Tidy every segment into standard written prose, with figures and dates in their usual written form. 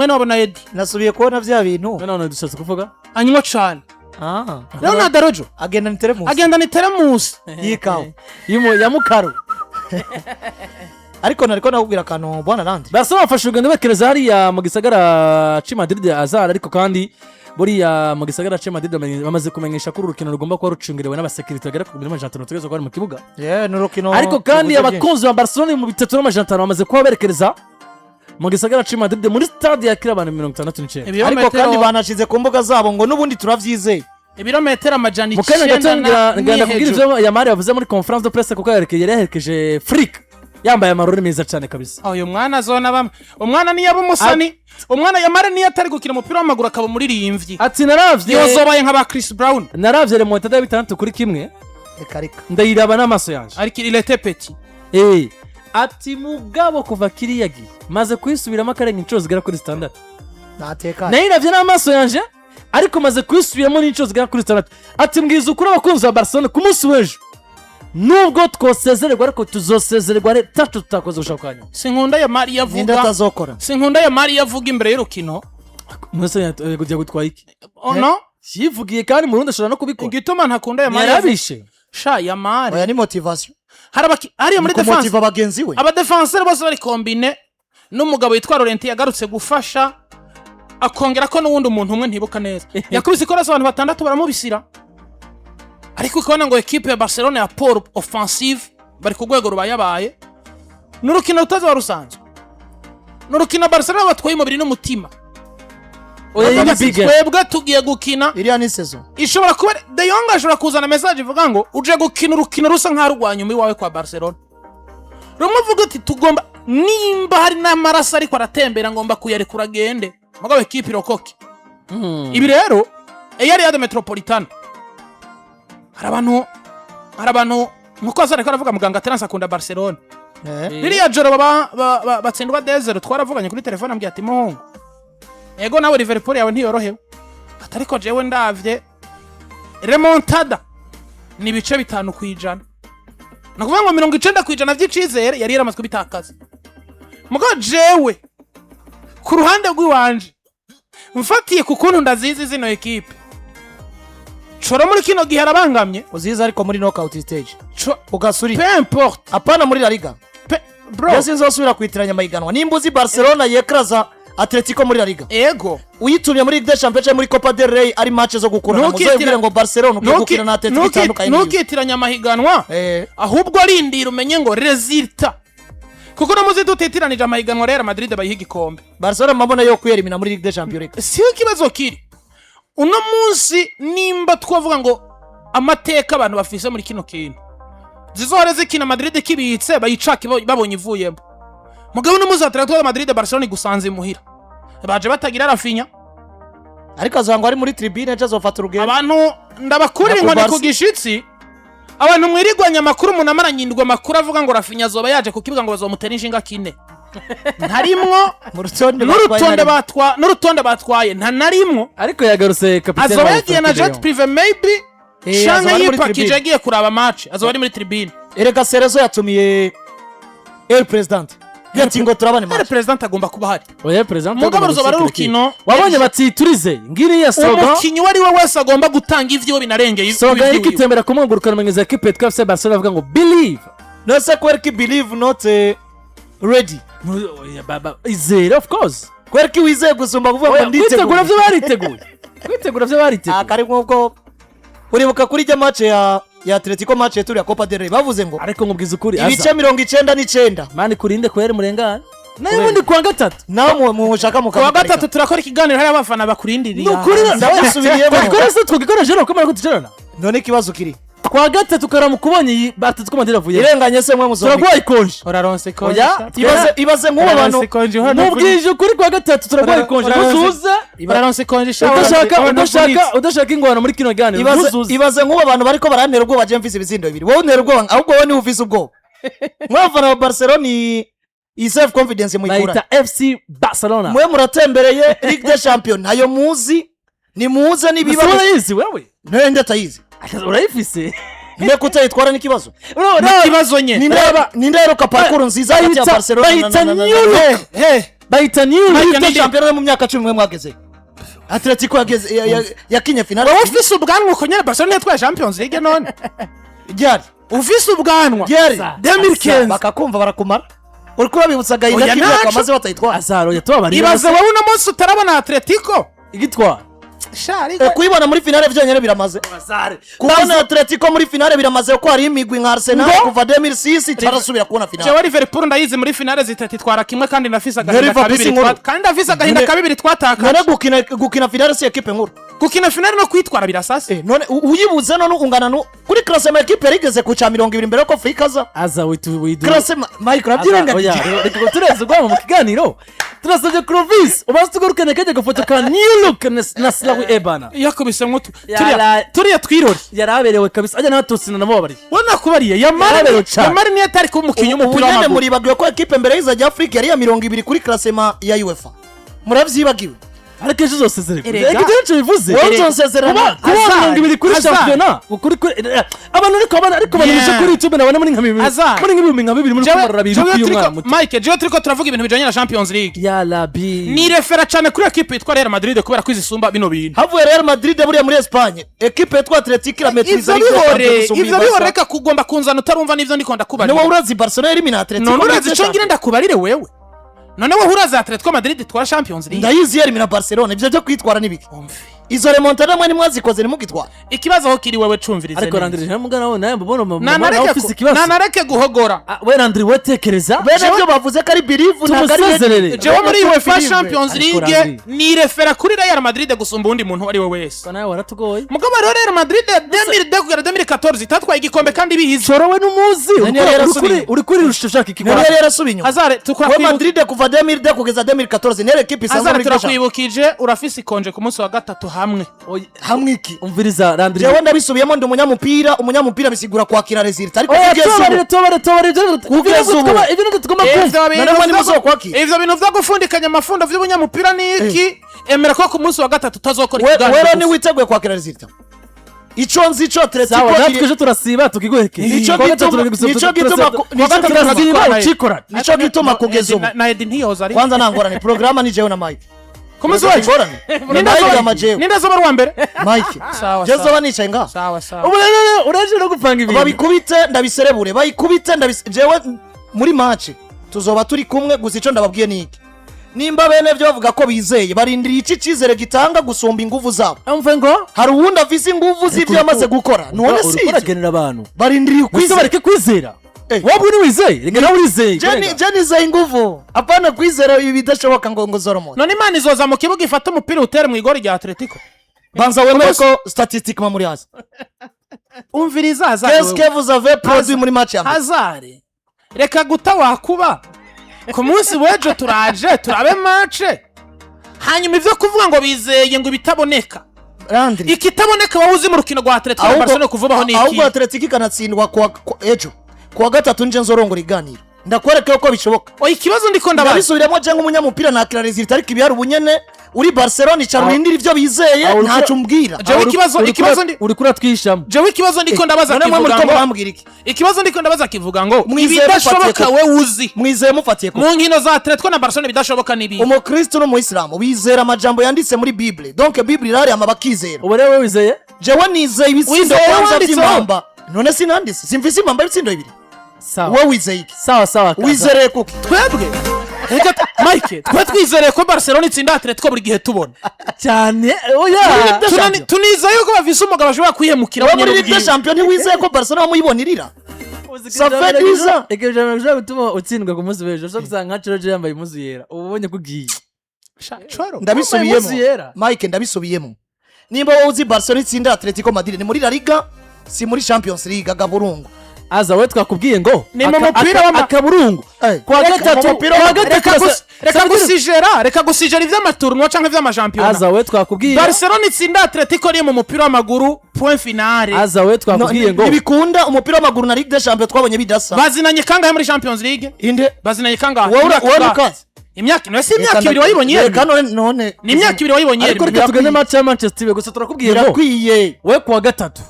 mwene wabona Edi nasubiye kubona vya bintu none dushatse kuvuga anywa cyane Leonardo Rojo agenda ni teremusi yikawa ya mukaro ariko nariko nakubwira kantu bwana Landry Barcelona bafashe urugendo bekereza hariya mu gisagara ci Madrid azara ariko kandi buriya mu gisagara ci Madrid bamaze kumenyesha ko urukino rugomba kuba rucungerewe n'abasekirite bagera ku 150 tugeze ko ari mu kibuga n'urukino ariko kandi abakunzi ba Barcelona mu 350 bamaze kuba berekereza mu gisagara ci Madrid muri stade yakira abantu 69 ariko kandi banashize ku mbuga zabo ngo nubundi turavyizeye ibirometero amajana 9 ngenda kugira ivyo Yamari yavuze muri conference de presse kuko yarekeje Frick yambaye amarori meza cyane kabisa uyu mwana azona bamwe umwana ni yabumusani umwana Yamari ni atari gukina umupira w'amaguru akaba muri rimvyi ati naravye yozobaye nk'aba Chris Brown naravye le montada ya 6 kuri kimwe ndayiraba n'amaso yanje ariko il était petit ati mugabo kuva kiriyagi maze kwisubiramo akarenga inshuro zigera kuri standard natekanye nayiravye n'amaso yanje ariko maze kwisubiramo n'inshuro zigera kuri standard ati mbwiza ukuri abakunzi ba Barcelona ku munsi w'ejo nubwo twosezererwa ariko tuzosezererwa tacu tutakoze ushakanya sinkunda Yamari yavuga ninda tazokora sinkunda Yamari yavuga imbere y'urukino mwese kujya gutwaye iki no yivugiye kandi mu rundi ashobora no kubikora igituma ntakunda Yamari yarabishe sha Yamari oya ni motivation hariya muri defense motiva bagenzi we aba defenseur bose bari combine n'umugabo yitwa Laurent yagarutse gufasha akongera ko n'uwundi umuntu umwe ntibuka neza yakubise ko abantu batandatu baramubisira ariko ukabona ngo equipe ya Barcelona ya Paul offensive bari ku rwego rubayabaye n'urukino rutaza rusanzwe n'urukino Barcelona batwaye umubiri n'umutima twebwe tugiye gukina iriya ni saison ishobora kuba De Jong ashobora kuzana message ivuga ngo uje gukina urukino rusa nka rwanyuma iwawe kwa Barcelona rumuvuga ati tugomba nimba hari n'amaraso ariko aratembera ngomba kuyarekura gende mugabo equipe irokoke ibi rero Real Metropolitano hari abantu nkuko azareka aravuga muganga Terence akunda Barcelona ririya joro batsindwa 2-0 twaravuganye kuri telefone ambwiye ati muhungu ego nawe Liverpool yawe ntiyorohewe atariko jewe ndavye remontada ni bice 5% nakuvuga ngo 90% vy'Cizere yari yaramaze bitakaza mugo jewe ku ruhande rw'iwanje mfatiye ku kuntu ndazizi zino equipe chora muri kino gihe arabangamye uziza ariko muri knockout stage ugasuri peu importe apana muri La Liga bro yose nzosubira kwitiranya mayiganwa nimbuzi Barcelona yekraza Atletico muri La Liga ego uyitumye muri Ligue des Champions muri Copa del Rey ari match zo gukurana muzoyibwira ngo Barcelona ukugukira na Atletico itandukanye nukitiranya mahiganwa ahubwo arindira umenye ngo resulta kuko namuzi dutetiranije amahiganwa Real Madrid bayihiga ikombe Barcelona mabona yo kwerimina muri Ligue des Champions si kibazo kiri uno munsi nimba twavuga ngo amateka abantu bafise muri kino kintu zizohora zikina Madrid kibitse bayicaka babonye ivuyemo mugabo n'umuzatira twa Madrid Barcelona gusanze muhira baje batagira Rafinha ariko azango ari muri tribune azofata urugendo abantu ndabakurira inkoni ku gishitsi abantu mwirigwanya amakuru umuntu amaranyindwa amakuru avuga ngo Rafinha azoba yaje kukibuga ngo bazomutera inshinga kine ntarimwo n'urutonde batwaye nta narimwo ariko yagarutse kapiteni azoba yagiye na jet privé maybe shanga yipakije agiye kuraba match azoba ari muri tribune erega Cerezo yatumiye el president yatingo turabane match el president agomba kuba hari oya president mugabo ruzoba ari urukino wabonye batiturize ngiri ya soga umukinyi wari we wese agomba gutanga ivyo binarengeye soga ikitembera kumungurukana menyeza equipe twafise Barcelona avuga ngo believe no se kwerki believe not ready baba izere of course kwerki wizeye gusumba kuvuga ngo nditegura vyo bariteguye akari nk'ubwo uribuka kuri jya match ya Atletico match yetu ya Copa del Rey bavuze ngo ariko ngubwiza ukuri ibice 99 mani kurinde kwere murengana nayo mundi kwa gatatu nawo mushaka kwa gatatu turakora ikiganiro hari abafana bakurindiriye nukuri ndabasubiriyemo twese twigikora jero komera kutucerana none kibazo kiri kwa gatatu karamukumonye batatu Madrid avuye irenganye se mwe muzombi turagwaye konje uraronse konje ibaze nk'ubu bantu mubwije ukuri kwa gatatu turagwaye konje muzuza uraronse konje udashaka ingwana muri kino gane muzuza ibaze nk'ubu bantu bariko barantera ubwo baje mfise ibizindo bibiri wowe untera ubwo ahubwo wowe ni ufise ubwo mwavana wa Barcelona i self confidence muyikura naita FC Barcelona mwe muratembereye Ligue des Champions nayo muzi ni muze nibiba urayizi wewe nende tayizi urayifise nde kutayitwara n'ikibazo n'ikibazo nye ninde rero parcours nziza ya Barcelona bahita new Ligue champion mu myaka 10 mwageze Atletico yakinye finale wowe ufise ubwanwa uko nyene Barcelona yatwaye Champions League none ryari ufise ubwanwa ryari 2015 bakakumva barakumara uriko babibutsaga inaki bakamaze batayitwara azaro yatwabari ibaze wowe uno munsi utarabona Atletico igitwara shari kuyibona muri finale vyonyene biramaze kubona Atletico muri finale biramaze ko hari imigwi nka Arsenal kuva 2006 tarasubira kubona finale jewe Liverpool ndayizi muri finale zitatu twara kimwe kandi nafise agahinda kabiri twataka none gukina finale si equipe nkuru gukina finale no kwitwara birasase none uyibuze none ungana no kuri classement equipe yarigeze ku 20 imbere ko Afrika aza widu classement Mike rabyirengagije reka tureze gwa mu kiganiro turasabye Clovis ubanze tugurukane kaje gafoto ka new look na slawi ebana yakubise mutu turiya twirori yaraberewe kabisa ajya n'abatutsi nabo bari wana kubariye yamari niyo atari kumukinyi umupira w'amaguru muri bagiye ko equipe mbere y'izajya Afrika yari ya 20 kuri classement ya UEFA muravyibagiwe ariko ejo zosezerera reka cyo bivuze wonsezerana kuba 20 kuri championnat kuri abantu ariko banije kuri YouTube nabona muri nka 2000 muri kumarara biri kuyumwa Mike je turiko turavuga ibintu bijanye na Champions League ya labi ni refera cyane kuri equipe yitwa Real Madrid kubera kwizisumba bino bintu havuye Real Madrid buriya muri Espagne equipe yitwa Atletico irametriza ivyo bihoreka kugomba kunzana utarumva nivyo ndikonda kubarira no urazi Barcelona iri mina Atletico no urazi cyo ngira ndakubarire wewe none wowe uraza Atletico Madrid twara Champions League ndayizi yari mina Barcelona ivyo byo kwitwara nibiki izo remontada mwe nimwazikoze nimugitwara ikibazo aho kiri wewe cumvirize ariko Landry namugana nawe naye mbona na office ikibazo nareke guhogora we Landry wetekereza bene byo bavuze ko ari believe ntagari jewe muri UEFA Champions League ni refera kuri Real Madrid gusumba undi muntu ari we wese nawe waratugoye mugabo Real Madrid 2002 kugera 2014 itatwaye igikombe kandi bihize chorowe n'umuzi uri kuri rushaka ikigwa rero yarasubinyo azare tukwa Madrid kuva 2002 kugeza 2014 nere equipe isanzwe muri turakwibukije urafise ikonje ku munsi wa gatatu hamwe iki umviriza Landry jewe ndabisubiyemo ndi umunyamupira bisigura kwakira result ariko kugeza ibintu tugomba ivyo bintu vyo gufundikanya amafundo vy'umunyamupira ni iki emera ko ku munsi wa gatatu utazokora ikiganiro wewe ni witeguye kwakira result ico nzi ico Atletico natwe turasiba tukigweke nico gituma kugeza ubu na Edi ntiyoza ari kwanza nangorane programa ni jewe na Mike Kumuzi wacu ninda zoba rwa mbere Mike jezo banicaye nga sawa ubu uraje no gupanga ibintu babikubite ndabiserebure bayikubite jewe muri match tuzoba turi kumwe gusa ico ndababwiye niki nimba bene byo bavuga ko bizeye barindiriye iki Cizere gitanga gusumba ingufu zabo amve ngo hari uwundi afise ingufu z'ibyo yamaze gukora none si uragenera abantu barindiriye kwizera bareke kwizera wabwo ni wizeye reka nawe urizeye Jenny zeye ingufu apana kwizera ibi bidashoboka ngo Zoromo none Imana izoza mu kibuga ifata umupira utere mu igori rya Atletico banza wemere ko statistiquement muri hasi umviriza Hazard qu'est-ce que vous avez produit muri match ya Hazard reka guta wakuba ku munsi wejo turabe match hanyuma ivyo kuvuga ngo bizeye ngo bitaboneka Landry ikitaboneka wawuzi mu rukino rwa Atletico Barcelona kuvubaho niki ahubwo Atletico ikanatsindwa kwa ejo kuwa gatatu nje nzorongora iganiro ndakwereka ko bishoboka ikibazo ndiko ndabaza bisubiramo je nk'umunyamupira nakira result ariko ibihari ubunyene uri Barcelona icarurindira ivyo bizeye ntacu mbwira jewe ikibazo uri kura twishamo jewe ikibazo ndiko ndabaza kivuga ngo ibidashoboka we uzi mwizeye mufatiye mu nkino za Atletico na Barcelona bidashoboka nibi umukristo n'umuislamu bizera amajambo yanditse muri Bible donc Bible irari amabakizera ubu rero wizeye jewe nizeye ibitsindo kwanza by'impamba none sinandise simvise impamba ibitsindo ibiri wowe wizeye iki sawa wizereye kuki twebwe reka Mike twizereye ko Barcelona itsinda Atletico buri gihe tubona cyane oya tunizeye ko bavise umugabo bashobora kwihemukira muri Ligue Champion wizeye ko Barcelona muyibonirira Safediza ekeje gutuma utsindwa ku munsi w'ejo so gusanga Choroje yambaye impuzu yera ubonye kugiye ndabisubiyemo Mike ndabisubiyemo nimba wowe uzi Barcelona itsinda Atletico Madrid ni muri La Liga si muri Champions League agaburungu aza we twakubwiye ngo ni mu mupira akaburungu kwa gatatu reka gusijera ivy'amaturno canke ivy'amachampionnat aza we twakubwiye Barcelona itsinda Atletico ni mu mupira w'amaguru point finale aza we twakubwiye ngo ibikunda umupira w'amaguru na Ligue des Champions twabonye bidasa bazinanye kangahe muri Champions League inde bazinanye kangahe wowe ukazi imyaka no si imyaka ibiri wayibonye reka none ni imyaka ibiri wayibonye ariko reka tugende match ya Manchester gusa turakubwiye ngo birakwiye we kuwa gatatu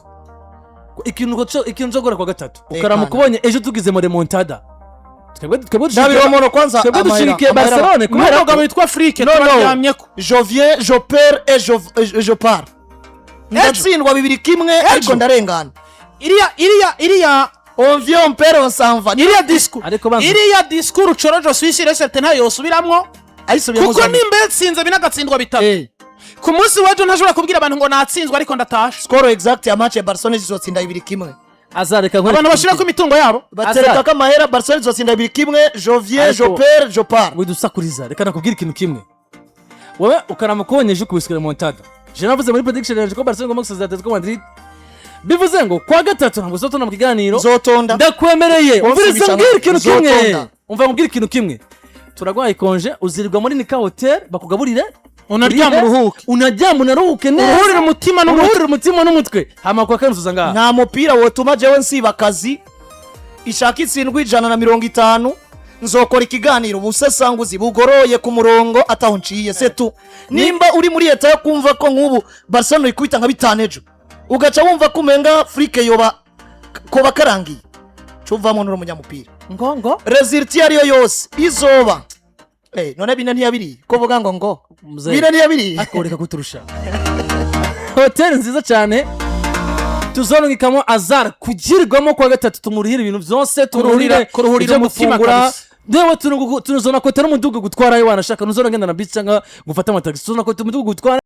ikintu cyo gora kwa gatatu ukaramuka ubonye ejo tugize mu remontada Nabiromono kwanza twebwe dushigikiye Barcelona kubera umugabo witwa Frike No, no. twaryamyeko je viens je perds et je pars ndatsindwa 2-1 ariko ndarengana iriya on vient on perd on s'en va iriya discours Ariko banza- iriya discours corojo Suisse resete ntayo yosubiramwo ayisubiyemo kuko nimba yatsinze binagatsindwa bitatu ku munsi w'ejo ntashobora kubwira abantu ngo natsinzwe ariko ndatashe score exact ya match ya Barcelona izotsinda 2-1 azareka nkore abantu bashirako imitungo yabo batereka ko amahera Barcelona izotsinda 2-1 je viens je Ariko- perds je pars widusakuriza reka nakubwira ikintu kimwe wowe ukanamukonyeje kubisukira montada je navuze muri prediction yanjye ko Barcelona igomba gusezera Atletico Madrid bivuze ngo kwa gatatu ntabwo uzotona mu kiganiro zotonda ndakwemereye umviriza Unsubisha mbwira ikintu kimwe uzotonda. umva mbwira ikintu kimwe turagwaye konje uzirirwa muri Nika Hotel bakugaburire unaryama urire, uruhuke unaryama unaruhuke neza uruhurire umutima n'umutwe uruhurire umutima n'umutwe hama kwa kane uzuza ngaha nta mupira wotuma jewe nsiba akazi ishaka itsindwa 150 nzokora ikiganiro ubusesanguzi bugoroye ku murongo ataho nciye setu nimba uri muri leta yo kumva ko nk'ubu Barcelona ikwita nka 5 ejo ugaca wumva ko umenga Frike yoba ko bakarangiye cuvamo n'uri umunyamupira ngo result yariyo yose izoba none bine ntiyabiri ko vuga ngo Mzee. bine ntiyabiri akoreka kuturusha hotel nziza cyane tuzonongikamo azar kugirwamo kwa gatatu tumurihira ibintu byose kuruhurira ibyo umutima gufungura. kabisa. Dewe tunuzona kotera umuduga gutwara yo wanashaka nuzona ngenda na bisi cyangwa gufata amatagisi tuzona kotera umuduga gutwara